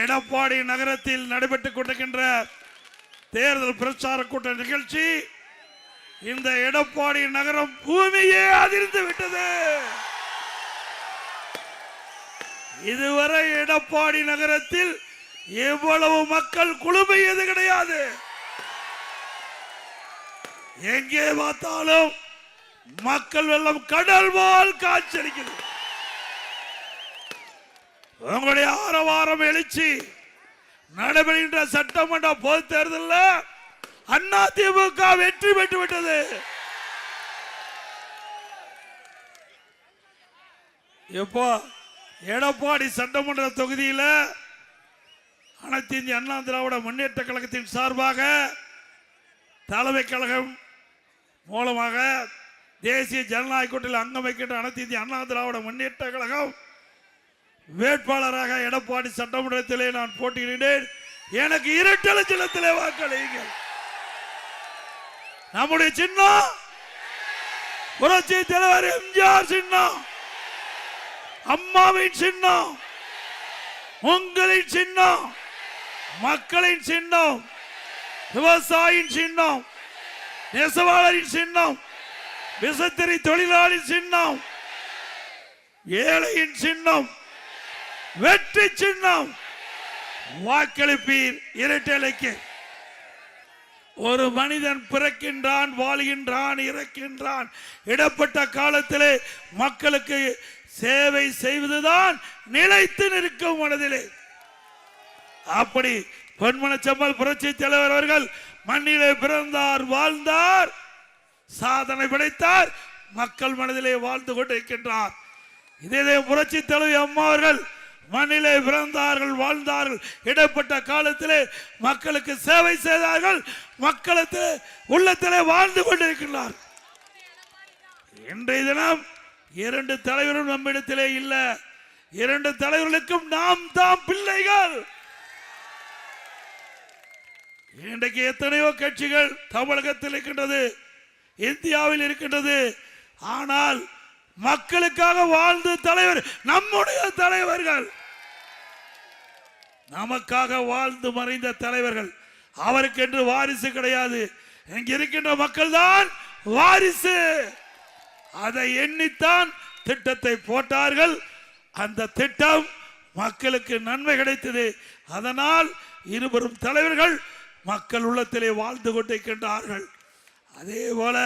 எடப்பாடி நகரத்தில் நடைபெற்றுக் கொண்டிருக்கின்ற தேர்தல் பிரச்சார கூட்ட நிகழ்ச்சி இந்த எடப்பாடி நகரம் பூமியே அதிர்ந்து விட்டது. இதுவரை எடப்பாடி நகரத்தில் எவ்வளவு மக்கள் குழுமையது கிடையாது. எங்கே பார்த்தாலும் மக்கள் வெள்ளம் கடல் போல் காட்சியளிக்கிறது. உங்களுடைய ஆரவாரம் எழுச்சி நடைபெறுகின்ற சட்டமன்ற பொது தேர்தலில் அதிமுக வெற்றி பெற்று விட்டது. எப்போ எடப்பாடி சட்டமன்ற தொகுதியில் அனைத்து இந்திய அண்ணா திராவிட முன்னேற்ற கழகத்தின் சார்பாக தலைமை கழகம் மூலமாக தேசிய ஜனநாயக கூட்டணியில் அங்கம் வைக்கின்ற அனைத்து இந்திய அண்ணா திராவிட முன்னேற்ற கழகம் வேட்பாளராக எடப்பாடி சட்டமன்றத்திலே நான் போட்டியிடுகிறேன். எனக்கு இரட்டை சின்னத்திலே வாக்களியுங்கள். நம்முடைய சின்னம் புரட்சி தலைவர் எம்ஜிஆர் சின்னம், அம்மாவின் சின்னம், உங்களின் சின்னம், மக்களின் சின்னம், விவசாயியின் சின்னம், நெசவாளரின் சின்னம், விசைத்தறி தொழிலாளி சின்னம், ஏழையின் சின்னம், வெற்றி சின்னம். வாக்களிப்பீர் இரட்டைக்கு. ஒரு மனிதன் பிறக்கின்றான், வாழ்கின்றான், இறக்கின்றான். இடப்பட்ட காலத்திலே மக்களுக்கு சேவை செய்வதுதான் நிலைத்து நிற்கும் மனதிலே. அப்படி பொன்மனச்செம்மல் புரட்சி தலைவர் அவர்கள் மண்ணிலே பிறந்தார், வாழ்ந்தார், சாதனை படைத்தார், மக்கள் மனதிலே வாழ்ந்து கொண்டிருக்கின்றார். இதே புரட்சி தலைவி அம்மா அவர்கள் மண்ணிலே பிறந்தார்கள், வாழ்ந்தார்கள், இடப்பட்ட காலத்திலே மக்களுக்கு சேவை செய்தார்கள், மக்களுக்கு உள்ளத்திலே வாழ்ந்து கொண்டிருக்கிறார். இன்றைய தினம் இரண்டு தலைவரும் நம்மிடத்திலே இல்ல. இரண்டு தலைவர்களுக்கும் நாம் தாம் பிள்ளைகள். இன்றைக்கு எத்தனையோ கட்சிகள் தமிழகத்தில் இருக்கின்றது, இந்தியாவில் இருக்கின்றது. ஆனால் மக்களுக்காக வாழ்ந்த தலைவர் நம்முடைய தலைவர்கள், நமக்காக வாழ்ந்து மறைந்த தலைவர்கள். அவருக்கு என்று வாரிசு கிடையாது. இங்க இருக்கின்ற மக்கள் தான் வாரிசு. அதை எண்ணித்தான் திட்டத்தை போட்டார்கள். அந்த திட்டம் மக்களுக்கு நன்மை கிடைத்தது. அதனால் இருவரும் தலைவர்கள் மக்கள் உள்ளத்திலே வாழ்ந்து கொண்டிருக்கின்றார்கள். அதே போல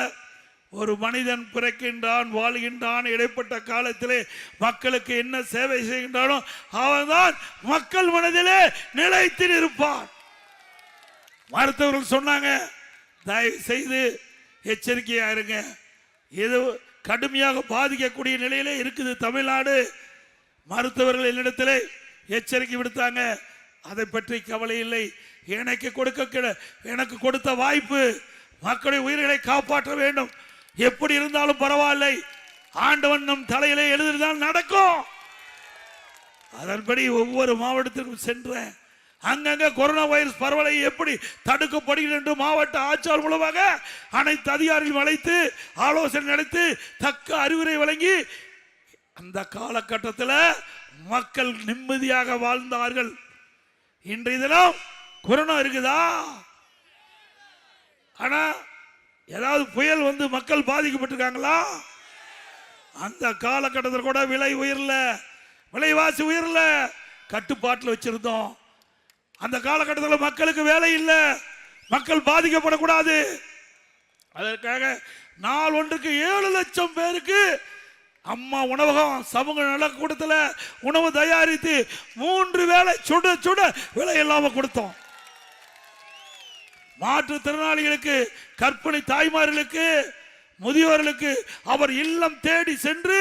ஒரு மனிதன் பிறக்கின்றான், வாழ்கின்றான், இடைப்பட்ட காலத்திலே மக்களுக்கு என்ன சேவை செய்கின்றானோ அவன்தான் மக்கள் மனதிலே நிலைத்து இருப்பான். மருத்துவர்கள் சொன்னாங்க, தயவு செய்து எச்சரிக்கையா இருங்க. இது கடுமையாக பாதிக்கக்கூடிய நிலையிலே இருக்குது தமிழ்நாடு. மருத்துவர்கள் என்னிடத்திலே எச்சரிக்கை விடுத்தாங்க. அதை பற்றி கவலை இல்லை. எனக்கு கொடுத்த வாய்ப்பு மக்களுடைய உயிர்களை காப்பாற்ற வேண்டும். எப்படி இருந்தாலும் பரவாயில்லை, ஆண்டவன் நம் தலையிலே எழுதினால் நடக்கும். அதன்படி ஒவ்வொரு மாவட்டத்திற்கும் சென்றேன். அங்கங்க கொரோனா வைரஸ் பரவலை எப்படி தடுக்கப்படுகிறது என்று மாவட்ட ஆட்சியாளர் மூலமாக அனைத்து அதிகாரிகள் அழைத்து ஆலோசனை நடத்தி தக்க அறிவுரை வழங்கி அந்த காலகட்டத்தில் மக்கள் நிம்மதியாக வாழ்ந்தார்கள். இன்றைய தினம் கொரோனா இருக்குதா? ஆனா ஏதாவது புயல் வந்து மக்கள் பாதிக்கப்பட்டிருக்காங்களா? அந்த காலகட்டத்தில் கூட விலை உயரல, விலைவாசி உயரல, கட்டுப்பாட்டில் வச்சிருந்தோம். அந்த காலகட்டத்தில் மக்களுக்கு வேலை இல்லை, மக்கள் பாதிக்கப்படக்கூடாது. அதற்காக நாள் ஒன்றுக்கு 7 லட்சம் பேருக்கு அம்மா உணவகம் சமூக நலக்கூடத்தில் உணவு தயாரித்து 3 வேளை சுட சுட விலை இல்லாம கொடுத்தோம். மாற்றுத்திறனாளிகளுக்கு, கர்ப்பிணி தாய்மார்களுக்கு, முதியோர்களுக்கு அவர் இல்லம் தேடி சென்று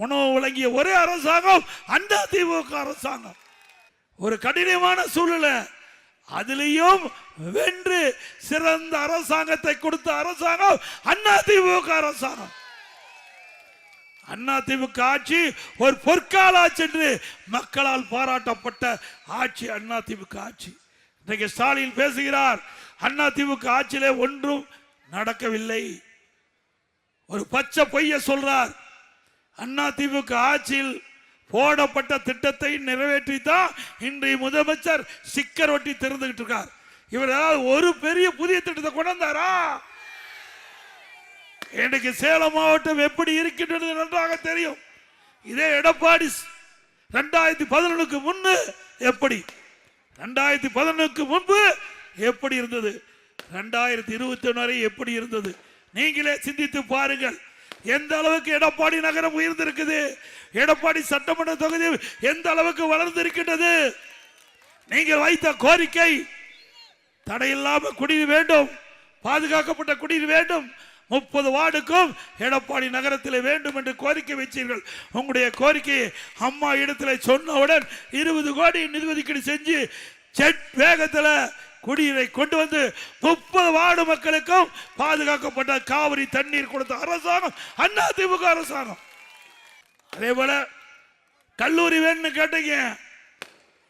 உணவு வழங்கிய ஒரே அரசாங்கம் அதிமுக அரசாங்கம். ஒரு கடினமான சூழ்நிலை, அதிலையும் வென்று சிறந்த அரசாங்கத்தை கொடுத்த அரசாங்கம் அதிமுக அரசாங்கம். அதிமுக ஆட்சி ஒரு பொற்கால ஆட்சி என்று மக்களால் பாராட்டப்பட்ட ஆட்சி அதிமுக ஆட்சி. இன்றைக்கு ஸ்டாலின் பேசுகிறார், அதிமுக ஆட்சியிலே ஒன்றும் நடக்கவில்லை. ஒரு பச்சை பொய்ய சொல்றார். அதிமுக ஆட்சியில் போடப்பட்ட திட்டத்தை நிறைவேற்றித்தான் இன்றைய முதலமைச்சர் சிக்கர் ஒட்டி திறந்துகிட்டு இருக்கார். இவர் ஒரு பெரிய புதிய திட்டத்தை கொண்டு வந்தாரா? இன்னைக்கு சேலம் மாவட்டம் எப்படி இருக்கின்றது நன்றாக தெரியும். இதே எடப்பாடி 2011க்கு முன்பு எப்படி, 2011க்கு முன்பு எப்படி இருந்தது, 2021 வரை எப்படி இருந்தது, நீங்களே சிந்தித்து பாருங்கள். எந்த அளவுக்கு எடப்பாடி நகரம் உயர்ந்திருக்குது, எடப்பாடி சட்டமன்ற தொகுதி எந்த அளவுக்கு வளர்ந்திருக்கின்றது. நீங்கள் வைத்த கோரிக்கை தடையில்லாமல் குடிநீர் வேண்டும், பாதுகாக்கப்பட்ட குடிநீர் வேண்டும், 30 வார்டுக்கும் எடப்பாடி நகரத்தில் வேண்டும் என்று கோரிக்கை வச்சீர்கள். உங்களுடைய கோரிக்கையை அம்மா இடத்தில் சொன்னவுடன் 20 கோடி நிதி ஒதுக்கீடு செஞ்சு ஜெட் வேகத்தில் குடிநீரை கொண்டு வந்து 30 வார்டு மக்களுக்கும் பாதுகாக்கப்பட்ட காவிரி தண்ணீர் கொடுத்த அரசாங்கம் அதிமுக அரசாங்கம். அதே போல கல்லூரி வேணும்னு கேட்டீங்க,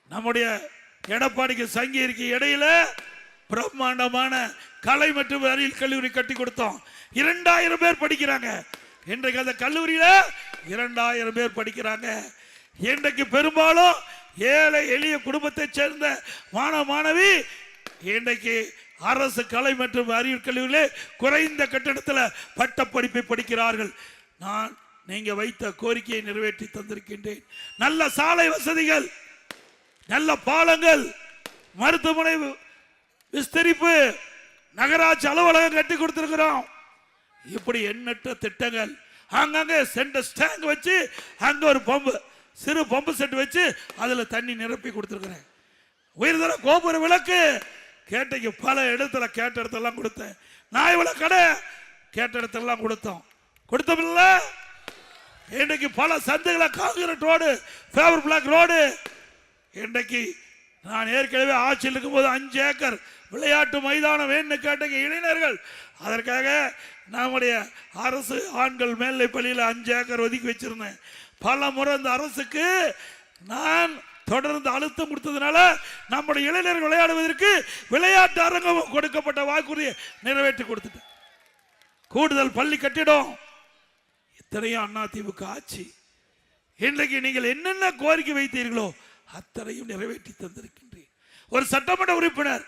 நம்முடைய எடப்பாடிக்கு சங்ககிரிக்கு இடையில பிரம்மாண்டமான கலை மற்றும் அறிவியல் கல்லூரி கட்டி கொடுத்தோம். 2000 பேர் படிக்கிறாங்க. இன்றைக்கு அந்த கல்லூரியில 2000 பேர் படிக்கிறாங்க. இன்றைக்கு பெரும்பாலும் ஏழை எளிய குடும்பத்தை சேர்ந்த மாணவ மாணவி இன்றைக்கு அரசு கலை மற்றும் அறிவியல் கல்லூரியிலே குறைந்த கட்டணத்தில் பட்ட படிப்பை படிக்கிறார்கள். நான் நீங்க வைத்த கோரிக்கையை நிறைவேற்றி தந்திருக்கின்றேன். நல்ல சாலை வசதிகள், நல்ல பாலங்கள், மருத்துவமனை விஸ்தரிப்பு, நகராட்சி அலுவலகம் கட்டி கொடுத்திருக்கிறோம். இப்படி எண்ணற்ற திட்டங்கள். அங்கங்க சென்டர் ஸ்டாங்க் வச்சு அங்க ஒரு பம்பு, சிறு பம்பு செட் வச்சு அதுல தண்ணி நிரப்பி கொடுத்திருக்கிறேன். உயர்தர கோபுர விளக்கு கேட்டீங்க, பல இடத்துல கேட்ட இடத்தெல்லாம் கொடுத்தேன். நாய் விளக்கு கடை கேட்ட இடத்தெல்லாம் கொடுத்தோம்ல. இன்றைக்கு பல சந்தைகளை concrete road, favour black road. இன்றைக்கு நான் ஏற்கனவே ஆட்சியில் இருக்கும்போது 5 ஏக்கர் விளையாட்டு மைதானம் வேணும்னு கேட்டீங்க இளைஞர்கள். அதற்காக நம்முடைய அரசு ஆண்கள் மேல்நிலை பள்ளியில் 5 ஏக்கர் ஒதுக்கி வச்சிருந்தேன். பல முறை அந்த அரசுக்கு நான் தொடர்ந்து அழுத்தம் கொடுத்ததுனால நம்முடைய இளைஞர்கள் விளையாடுவதற்கு விளையாட்டு அரங்கம் கொடுக்கப்பட்ட வாக்குறுதியை நிறைவேற்றி கொடுத்துட்டேன். கூடுதல் பள்ளி கட்டிடம், இத்தனையும் அதிமுக ஆட்சி. இன்றைக்கு நீங்கள் என்னென்ன கோரிக்கை வைத்தீர்களோ அத்தனையும் நிறைவேற்றி தந்திருக்கின்றேன். ஒரு சட்டமன்ற உறுப்பினர்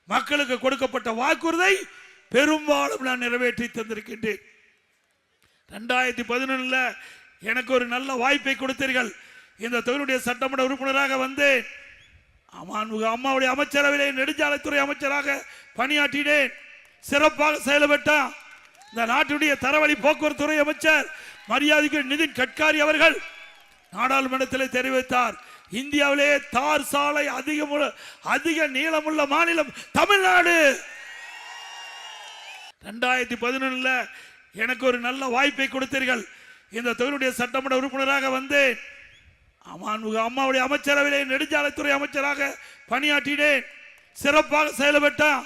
மக்களுக்கு கொடுக்கப்பட்ட வாக்குறுதியை பெரும்பாலும் நான் நிறைவேற்றி தந்திருக்கின்றேன். 2011 எனக்கு ஒரு நல்ல வாய்ப்பை கொடுத்தீர்கள். இந்த தொகுதியுடைய சட்டமன்ற உறுப்பினராக வந்தேன். அம்மாவுடைய அமைச்சரவையிலே நெடுஞ்சாலைத்துறை அமைச்சராக பணியாற்றினேன். சிறப்பாக செயல்பட்டான். இந்த நாட்டுடைய தரவழி போக்குவரத்து துறை அமைச்சர் மரியாதைக்கு நிதின் கட்காரி அவர்கள் நாடாளுமன்றத்தில் தெரிவித்தார், இந்தியாவிலே தார் சாலை அதிக நீளமுள்ள மாநிலம் தமிழ்நாடு. 2011 எனக்கு ஒரு நல்ல வாய்ப்பை கொடுத்தீர்கள். இந்த தொகுதியுடைய சட்டமன்ற உறுப்பினராக வந்தேன். அம்மாவுடைய அமைச்சரவையிலே நெடுஞ்சாலைத்துறை அமைச்சராக பணியாற்றினேன். சிறப்பாக செயல்பட்டான்.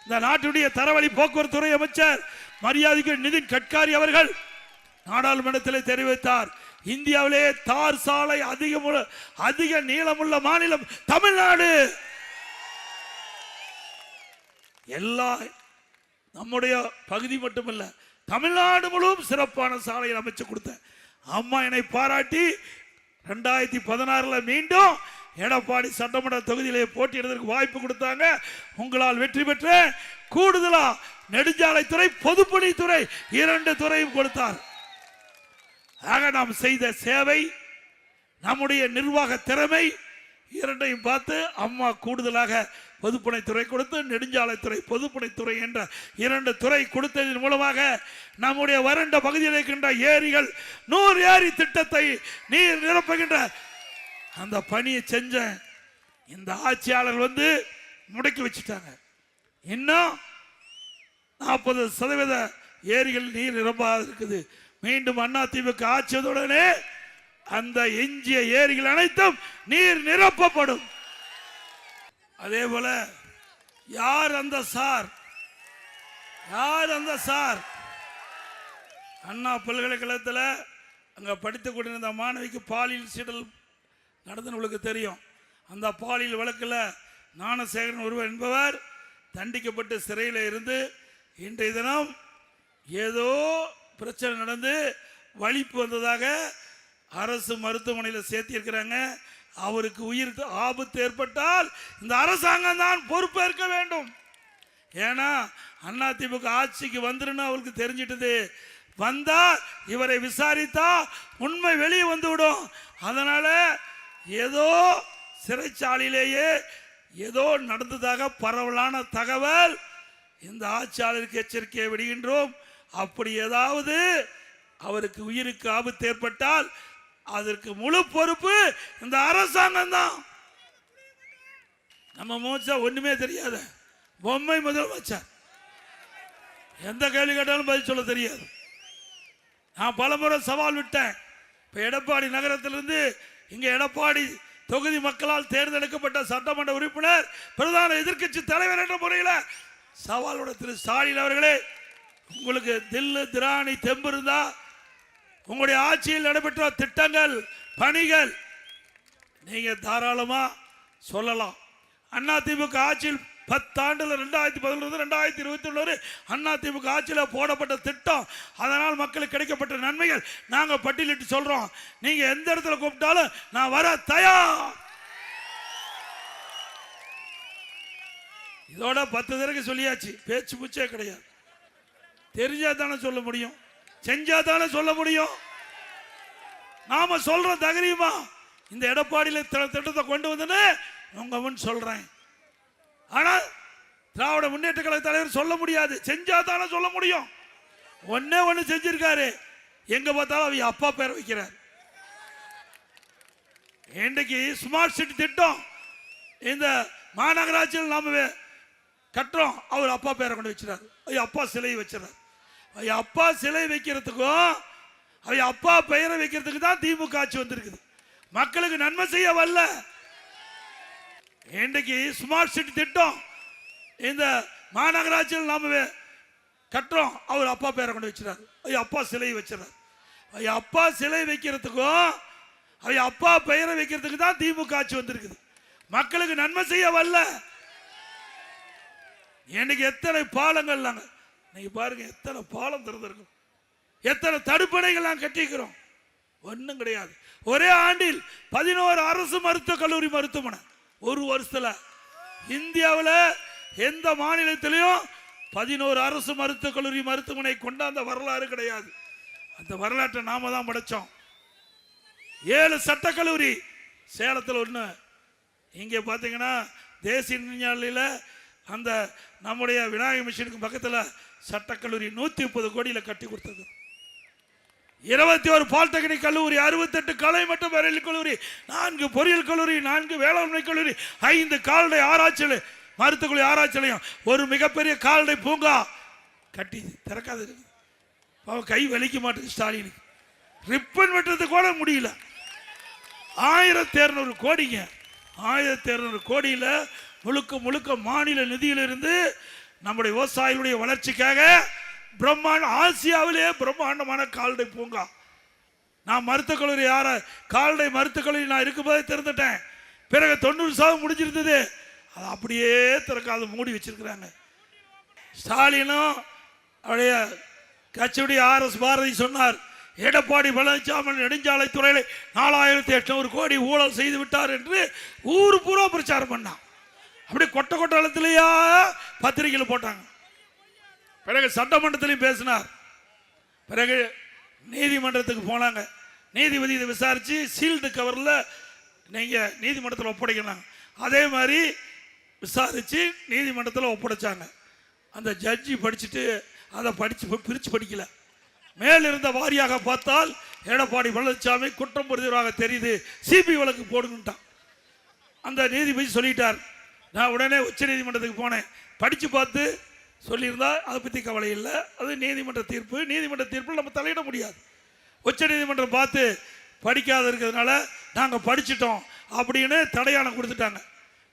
இந்த நாட்டுடைய தரவழி போக்குவரத்து துறை அமைச்சர் மரியாதைக்கு நிதின் கட்காரி அவர்கள் நாடாளுமன்றத்தில் தெரிவித்தார், இந்தியாவிலே தார் சாலை அதிக நீளமுள்ள மாநிலம் தமிழ்நாடு. எல்லா நம்முடைய பகுதி மட்டுமல்ல, தமிழ்நாடு முழுவதும் சிறப்பான சாலையை அமைச்சு கொடுத்த அம்மா என்னை பாராட்டி 2016 மீண்டும் எடப்பாடி சட்டமன்ற தொகுதியிலே போட்டியிடுவதற்கு வாய்ப்பு கொடுத்தாங்க. உங்களால் வெற்றி பெற்ற கூடுதலா நெடுஞ்சாலைத்துறை, பொதுப்பணித்துறை 2 துறையும் கொடுத்தார். ஆக நாம் செய்த சேவை, நம்முடைய நிர்வாக திறமை இரண்டையும் பார்த்து அம்மா கூடுதலாக பொதுப்பணித்துறை கொடுத்து நெடுஞ்சாலைத்துறை, பொதுப்பணித்துறை என்ற 2 துறை கொடுத்ததன் மூலமாக நம்முடைய வறண்ட பகுதியில் இருக்கின்ற ஏரிகள் 100 ஏரி திட்டத்தை நீர் நிரப்புகின்ற அந்த பணியை செஞ்ச இந்த ஆட்சியாளர்கள் முடக்கி வச்சுட்டாங்க. இன்னும் 40% ஏரிகள் நீர் நிரம்பாது இருக்குது. மீண்டும் அதிமுக ஆட்சியதுடனே அந்த எஞ்சிய ஏரிகள் அனைத்தும் நீர் நிரப்பப்படும். அதே போல யார் அந்த சார் அண்ணா பல்கலைக்கழகத்தில் அங்க படித்துக் கொண்டிருந்த மாணவிக்கு பாலியல் சீண்டல் நடந்து உங்களுக்கு தெரியும். அந்த பாலியல் வழக்கில் ஞானசேகரன் ஒருவர் என்பவர் தண்டிக்கப்பட்டு சிறையில் இருந்து இன்றைய தினம் ஏதோ பிரச்சனை நடந்து வலிப்பு வந்ததாக அரசு மருத்துவமனையில் சேர்த்திருக்கிறாங்க. அவருக்கு உயிர் ஆபத்து ஏற்பட்டால் இந்த அரசாங்கம் தான் பொறுப்பேற்க வேண்டும். ஏன்னா அதிமுக ஆட்சிக்கு வந்துருன்னு அவருக்கு தெரிஞ்சிட்டது. வந்தா இவரை விசாரித்தா உண்மை வெளியே வந்துவிடும். அதனால ஏதோ சிறைச்சாலையிலேயே ஏதோ நடந்ததாக பரவலான தகவல். இந்த ஆட்சியாளருக்கு எச்சரிக்கையை விடுகின்றோம். அப்படி ஏதாவது அவருக்கு உயிருக்கு ஆபத்து ஏற்பட்டால் அதற்கு முழு பொறுப்பு இந்த அரசாங்கம் தான். நம்ம மூச்சா ஒண்ணுமே தெரியாத பொம்மை முதலமைச்சர், எந்த கேள்வி கேட்டாலும் பதில் சொல்ல தெரியாது. நான் பலமுறை சவால் விட்டேன். இப்ப எடப்பாடி நகரத்திலிருந்து இங்க எடப்பாடி தொகுதி மக்களால் தேர்ந்தெடுக்கப்பட்ட சட்டமன்ற உறுப்பினர் பிரதான எதிர்க்கட்சி தலைவர் என்ற முறையில் சவாலோட திரு ஸ்டாலின் அவர்களே, உங்களுக்கு தில்லு திராணி தெம்பு இருந்தா உங்களுடைய ஆட்சியில் நடைபெற்ற திட்டங்கள் பணிகள் நீங்க தாராளமா சொல்லலாம். அதிமுக ஆட்சியில் 10 ஆண்டுல 2011 2021 அதிமுக ஆட்சியில் போடப்பட்ட திட்டம், அதனால் மக்களுக்கு கிடைக்கப்பட்ட நன்மைகள் நாங்க பட்டியலிட்டு சொல்றோம். நீங்க எந்த இடத்துல கூப்பிட்டாலும் நான் வர தயார். இதோட 10 தடவை சொல்லியாச்சு, பேச்சு பூச்சே கிடையாது. தெரிஞ்சா தானே சொல்ல முடியும், செஞ்சா தானே சொல்ல முடியும். நாம சொல்ற தைரியமா இந்த எடப்பாடியில திட்டத்தை கொண்டு வந்து உங்க முன் சொல்றேன். ஆனா திராவிட முன்னேற்ற கழக தலைவர் சொல்ல முடியாது, செஞ்சா தானே சொல்ல முடியும். ஒன்னே ஒண்ணு செஞ்சிருக்காரு, எங்க பார்த்தாலும் அவங்க அப்பா பேரை வைக்கிறார். இன்றைக்கு ஸ்மார்ட் சிட்டி திட்டம் இந்த மாநகராட்சியில் நாம கட்டுறோம், அவர் அப்பா பேரை கொண்டு வச்சிருக்காரு. அப்பா சிலை வச்சிடறாரு. அப்பா சிலை வைக்கிறதுக்கும் அவ அப்பா பெயரை வைக்கிறதுக்கு தான் திமுக ஆட்சி வந்திருக்குது. மக்களுக்கு நன்மை செய்ய வரல. இன்றைக்கு ஸ்மார்ட் சிட்டி திட்டம் இந்த மாநகராட்சியில் நாம கட்டுறோம், அவர் அப்பா பேரை கொண்டு வச்சிடறாரு. அப்பா சிலை வச்சிடறாரு. அப்பா சிலை வைக்கிறதுக்கும் அவ அப்பா பெயரை வைக்கிறதுக்கு தான் திமுக ஆட்சி வந்திருக்குது. மக்களுக்கு நன்மை செய்ய வரல. இன்னைக்கு எத்தனை பாலங்கள் நாங்க நீங்க பாருங்க, எத்தனை பாலம் திறந்திருக்கும், எத்தனை தடுப்பணைகள் நாங்கள் கட்டிக்கிறோம். ஒன்றும் கிடையாது. ஒரே ஆண்டில் 11 அரசு மருத்துவக் கல்லூரி மருத்துவமனை ஒரு வருஷத்துல. இந்தியாவில் எந்த மாநிலத்திலையும் 11 அரசு மருத்துவக் கல்லூரி மருத்துவமனை கொண்டாந்த வரலாறு கிடையாது. அந்த வரலாற்றை நாம தான் படைச்சோம். 7 சட்டக்கல்லூரி சேலத்தில் ஒன்று. இங்கே பார்த்தீங்கன்னா தேசிய நெடுஞ்சாலையில் அந்த நம்முடைய விநாயகர் மிஷனுக்கு பக்கத்தில் சட்டக்கல்லூரி 130 கோடியில் கட்டி கொடுத்தது. 21 பாலிடெக்னிக் கல்லூரி, 68 கலை மற்றும் அறிவியல் கல்லூரி, 4 பொறியியல் கல்லூரி, 4 வேளாண்மை கல்லூரி, 5 கால்நடை ஆராய்ச்சி மருத்துவ ஆராய்ச்சிலையும் ஒரு மிகப்பெரிய கால்நடை பூங்கா கட்டி திறக்காது. கை வலிக்க மாட்டேங்குது ஸ்டாலினுக்கு. ரிப்பன் வெட்டுறது கூட முடியல. 1200 கோடிங்க. 1200 கோடியில் முழுக்க முழுக்க மாநில நிதியிலிருந்து நம்முடைய விவசாயிகளுடைய வளர்ச்சிக்காக பிரம்மாண்ட ஆசியாவிலே பிரம்மாண்டமான கால்நடை பூங்கா. நான் மருத்துவக் கல்லூரி கால்நடை மருத்துவக் கல்லூரி நான் இருக்கும்போதே திறந்துட்டேன். பிறகு 90% முடிஞ்சிருந்தது, அதை அப்படியே திறக்காத மூடி வச்சிருக்கிறாங்க. ஸ்டாலினும் அவருடைய கட்சியுடைய RS பாரதி சொன்னார், எடப்பாடி பழனிசாமி நெடுஞ்சாலை துறையில் 4800 கோடி ஊழல் செய்து விட்டார் என்று ஊர் பூரா பிரச்சாரம் பண்ணான். அப்படி கொட்ட கொட்டத்திலேயா பத்திரிகையில் போட்டாங்க. பிறகு சட்டமன்றத்திலையும் பேசினார். பிறகு நீதிமன்றத்துக்கு போனாங்க. நீதிபதி இதை விசாரிச்சு சீல்டு கவரில் நீங்க நீதிமன்றத்தில் ஒப்படைக்கணும். அதே மாதிரி விசாரிச்சு நீதிமன்றத்தில் ஒப்படைச்சாங்க. அந்த ஜட்ஜி படிச்சுட்டு அதை பிரிச்சு படிக்கல. மேலிருந்த வாரியாக பார்த்தால் எடப்பாடி பழனிசாமி குற்றம் புரிந்தவராக தெரியுது, சிபி வழக்கு போடுங்கட்டான். அந்த நீதிபதி சொல்லிட்டார். நான் உடனே உச்ச நீதிமன்றத்துக்கு போனேன். படிச்சு பார்த்து சொல்லியிருந்தா அதை பற்றி கவலை இல்லை, அது நீதிமன்ற தீர்ப்பு. நீதிமன்ற தீர்ப்பில் நம்ம தலையிட முடியாது. உச்ச நீதிமன்றம் பார்த்து படிக்காத இருக்கிறதுனால நாங்கள் படிச்சிட்டோம் அப்படின்னு தடையாணை கொடுத்துட்டாங்க.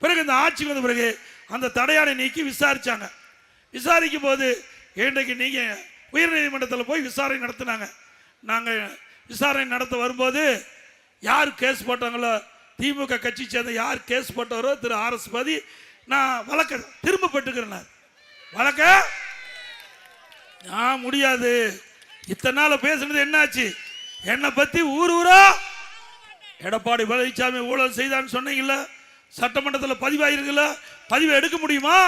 பிறகு இந்த ஆட்சிக்கு வந்த பிறகு அந்த தடையாணை நீக்கி விசாரிச்சாங்க. விசாரிக்கும் போது இன்றைக்கு நீங்கள் உயர் நீதிமன்றத்தில் போய் விசாரணை நடத்தினாங்க. நாங்கள் விசாரணை நடத்த வரும்போது யார் கேஸ் போட்டாங்களோ, திமுக கட்சி சேர்ந்த யார் கேஸ் போட்டவரோ திரு RS பாதி, நான் வழக்க திரும்ப பெற்றுக்கிறேன். வழக்க நான் முடியாது. இத்தனை நாள் பேசுனது என்னாச்சு? என்னை பத்தி ஊர் ஊரா எடப்பாடி பழனிசாமி ஊழல் செய்தான்னு சொன்னீங்கல்ல, சட்டமன்றத்தில் பதிவாயிருக்குல்ல, பதிவை எடுக்க முடியுமா?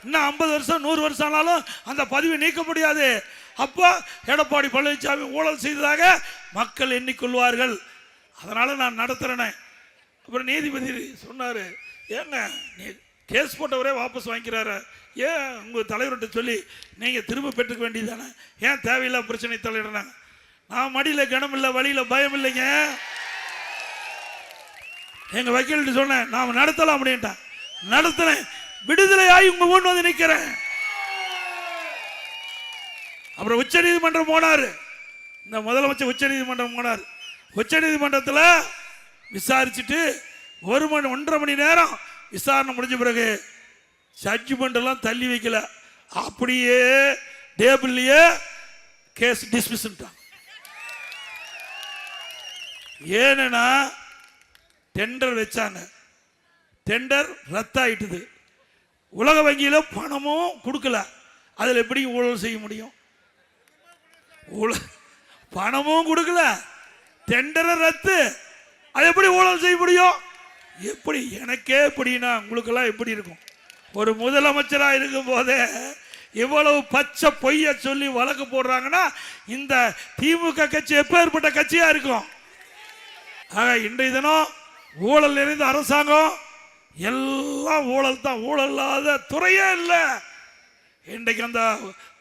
இன்னும் 50 வருஷம் 100 வருஷம் ஆனாலும் அந்த பதிவை நீக்க முடியாது. அப்போ எடப்பாடி பழனிசாமி ஊழல் செய்ததாக மக்கள் எண்ணிக்கொள்வார்கள். அதனால நான் நடத்துறேனே. அப்புறம் நீதிபதி சொன்னாரு, ஏங்க நீ கேஸ் போட்டவரே வாபஸ் வாங்கிக்கிறாரு, ஏன் உங்க தலைவர்கிட்ட சொல்லி நீங்க திரும்ப பெற்றுக்க வேண்டியதானே, ஏன் தேவையில்லா பிரச்சனை தலையிடுறாங்க? நான் மடியில் கனம் இல்லை, வழியில் பயம் இல்லைங்க. எங்க வக்கீல்கிட்ட சொன்னேன், நாம் நடத்தலாம் அப்படின்ட்டேன். நடத்தினேன், விடுதலையாகி உங்க முன் வந்து நிற்கிறேன். அப்புறம் உச்ச நீதிமன்றம் போனாரு, இந்த முதலமைச்சர் உச்ச நீதிமன்றம் போனார். உச்ச நீதிமன்றத்தில் விசாரிச்சுட்டு 1.5 மணி நேரம் விசாரணை முடிஞ்ச பிறகு ஜட்ஜ்மெண்ட் எல்லாம் தள்ளி வைக்கல, அப்படியே டேபிள்லயே கேஸ் டிஸ்மிஸ். ஏன்னா டெண்டர் வச்சாங்க, டெண்டர் ரத்தாயிட்டுது. உலக வங்கியில பணமும் கொடுக்கல, அதில் எப்படி ஊழல் செய்ய முடியும்? பணமும் கொடுக்கல, டெண்டரை ரத்து, அது எப்படி ஊழல் செய்ய முடியும்? எப்படி? எனக்கே எப்படின்னா உங்களுக்கெல்லாம் எப்படி இருக்கும்? ஒரு முதலமைச்சராக இருக்கும் போதே இவ்வளவு பச்சை பொய்ய சொல்லி வழக்கு போடுறாங்கன்னா இந்த திமுக கட்சி எப்பேற்பட்ட கட்சியா இருக்கும்? ஆக இன்றைய தினம் ஊழல் நிறைந்த அரசாங்கம், எல்லாம் ஊழல் தான், ஊழல் இல்லாத துறையே இல்லை. இன்றைக்கு அந்த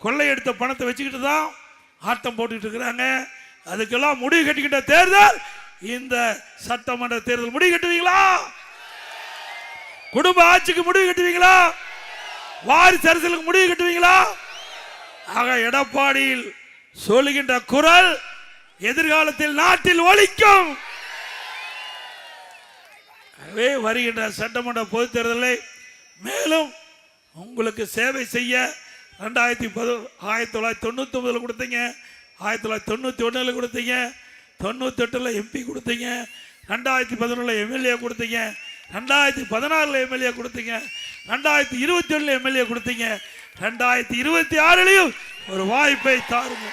கொள்ளையெடுத்த பணத்தை வச்சுக்கிட்டு தான் ஆட்டம் போட்டுக்கிட்டு இருக்கிறாங்க. அதுக்கெல்லாம் முடிவு கட்டிக்கிட்ட தேர்தல் இந்த சட்டமன்ற தேர்தல். முடிவு கட்டுவீங்களா? குடும்ப ஆட்சிக்கு முடிவு கட்டுவீங்களா? வாரிசு அரசியலுக்கு முடிவு கட்டுவீங்களா? ஆக எடப்பாடியில் சொல்லுகின்ற குரல் எதிர்காலத்தில் நாட்டில் ஒலிக்கும். வருகின்ற சட்டமன்ற பொதுத் தேர்தலை மேலும் உங்களுக்கு சேவை செய்ய 1999 கொடுத்தீங்க, 1991 கொடுத்தீங்க, 98 எம்பி கொடுத்தீங்க, 2011 எம்எல்ஏ கொடுத்தீங்க, 2016 எம்எல்ஏ கொடுத்தீங்க, 2021 எம்எல்ஏ கொடுத்தீங்க, 2026 ஒரு வாய்ப்பை தாருங்க.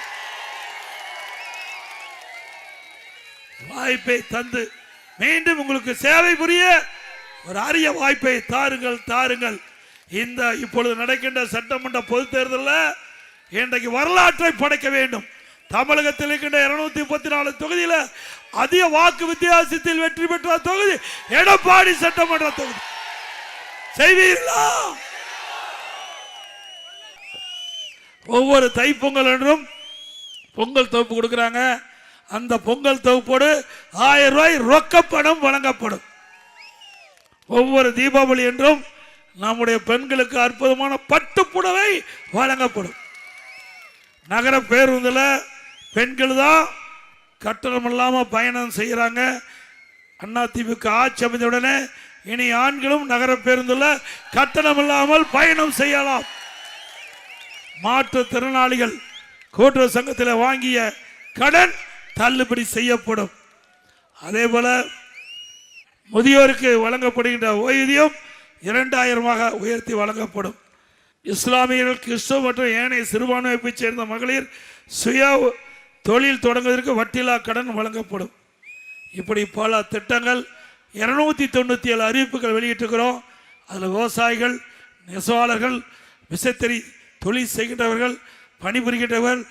வாய்ப்பை தந்து மீண்டும் உங்களுக்கு சேவை புரிய ஒரு அரிய வாய்ப்பை தாருங்கள். இந்த இப்பொழுது நடக்கின்ற சட்டமன்ற பொதுத் தேர்தலில் இன்றைக்கு வரலாற்றை படைக்க வேண்டும். தமிழகத்தில் இருக்கின்ற 234 தொகுதியில் அதிக வாக்கு வித்தியாசத்தில் வெற்றி பெற்ற தொகுதி எடப்பாடி சட்டமன்ற தொகுதி. செய்வீர்களா? ஒவ்வொரு தைப்பொங்கல் என்றும் பொங்கல் தொகுப்பு கொடுக்கிறாங்க. அந்த பொங்கல் தொகுப்போடு 1000 ரூபாய் ரொக்க பணம் வழங்கப்படும். ஒவ்வொரு தீபாவளி என்றும் நம்முடைய பெண்களுக்கு அற்புதமான பட்டுப்புடவை வழங்கப்படும். நகர பேருந்தில் பெண்கள் தான் கட்டணம் இல்லாமல் பயணம் செய்கிறாங்க. அதிமுக ஆட்சி அமைந்தவுடனே இனி ஆண்களும் நகர பேருந்தில் கட்டணம் இல்லாமல் பயணம் செய்யலாம். மாற்றுத்திறனாளிகள் கூட்டுறவு சங்கத்தில் வாங்கிய கடன் தள்ளுபடி செய்யப்படும். அதே போல முதியோருக்கு வழங்கப்படுகின்ற ஓய்வூதியம் 2000 உயர்த்தி வழங்கப்படும். இஸ்லாமியர்கள், கிறிஸ்தவ மற்றும் ஏனைய சிறுபான்மையை சேர்ந்த மகளிர் சுய தொழில் தொடங்குவதற்கு வட்டியில்லா கடன் வழங்கப்படும். இப்படி பல திட்டங்கள் 297 அறிவிப்புகள் வெளியிட்டிருக்கிறோம். அதில் விவசாயிகள், நெசவாளர்கள், விசைத்தறி தொழில் செய்கின்றவர்கள், பணிபுரிகின்றவர்கள்,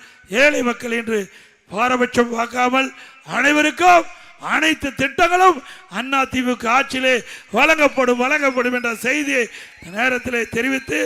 ஏழை மக்கள் என்று பாரபட்சம் பார்க்காமல் அனைவருக்கும் அனைத்து திட்டங்களும் அதிமுக ஆட்சியிலே வழங்கப்படும் என்ற செய்தியை நேரத்தில் தெரிவித்து